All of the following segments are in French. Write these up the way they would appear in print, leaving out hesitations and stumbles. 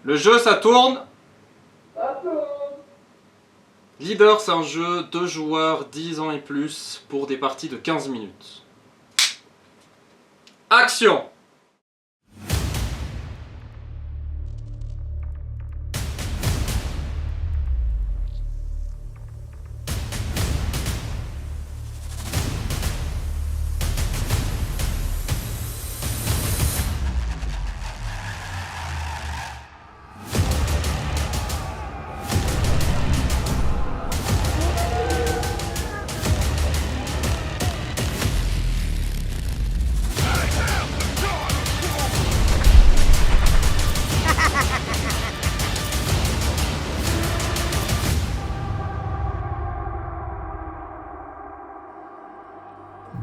Le jeu, ça tourne. Ça tourne. Leader, c'est un jeu 2 joueurs, 10 ans et plus, pour des parties de 15 minutes. Action!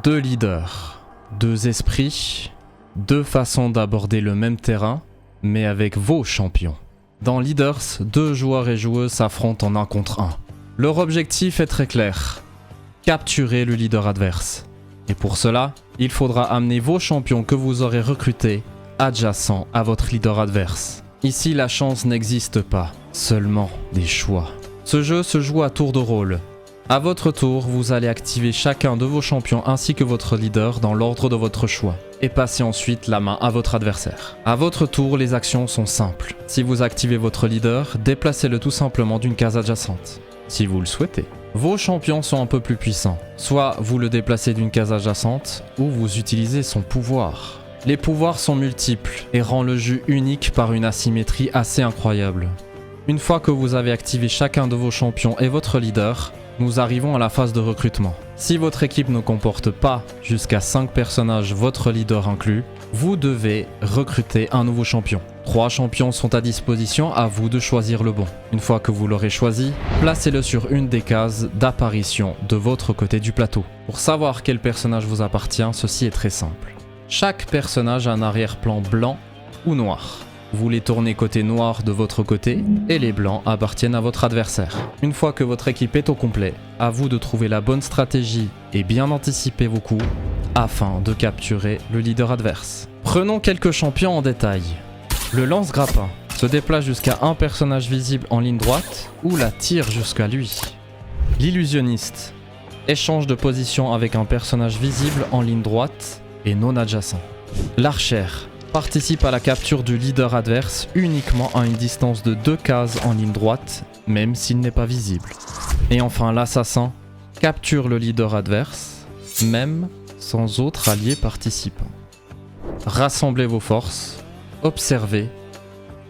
Deux leaders, deux esprits, deux façons d'aborder le même terrain, mais avec vos champions. Dans Leaders, deux joueurs et joueuses s'affrontent en 1 contre 1. Leur objectif est très clair, capturer le leader adverse. Et pour cela, il faudra amener vos champions que vous aurez recrutés adjacents à votre leader adverse. Ici, la chance n'existe pas, seulement des choix. Ce jeu se joue à tour de rôle. À votre tour, vous allez activer chacun de vos champions ainsi que votre leader dans l'ordre de votre choix et passer ensuite la main à votre adversaire. À votre tour, les actions sont simples. Si vous activez votre leader, déplacez-le tout simplement d'une case adjacente, si vous le souhaitez. Vos champions sont un peu plus puissants. Soit vous le déplacez d'une case adjacente, ou vous utilisez son pouvoir. Les pouvoirs sont multiples et rendent le jeu unique par une asymétrie assez incroyable. Une fois que vous avez activé chacun de vos champions et votre leader, nous arrivons à la phase de recrutement. Si votre équipe ne comporte pas jusqu'à 5 personnages, votre leader inclus, vous devez recruter un nouveau champion. 3 champions sont à disposition, à vous de choisir le bon. Une fois que vous l'aurez choisi, placez-le sur une des cases d'apparition de votre côté du plateau. Pour savoir quel personnage vous appartient, ceci est très simple. Chaque personnage a un arrière-plan blanc ou noir. Vous les tournez côté noir de votre côté et les blancs appartiennent à votre adversaire. Une fois que votre équipe est au complet, à vous de trouver la bonne stratégie et bien anticiper vos coups afin de capturer le leader adverse. Prenons quelques champions en détail. Le lance-grappin se déplace jusqu'à un personnage visible en ligne droite ou la tire jusqu'à lui. L'illusionniste échange de position avec un personnage visible en ligne droite et non adjacent. L'archère participe à la capture du leader adverse uniquement à une distance de 2 cases en ligne droite, même s'il n'est pas visible. Et enfin, l'assassin capture le leader adverse, même sans autre allié participant. Rassemblez vos forces, observez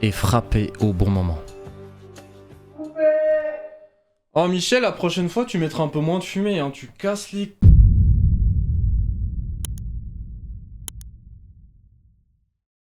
et frappez au bon moment. Oh Michel, la prochaine fois tu mettras un peu moins de fumée, hein. Tu casses les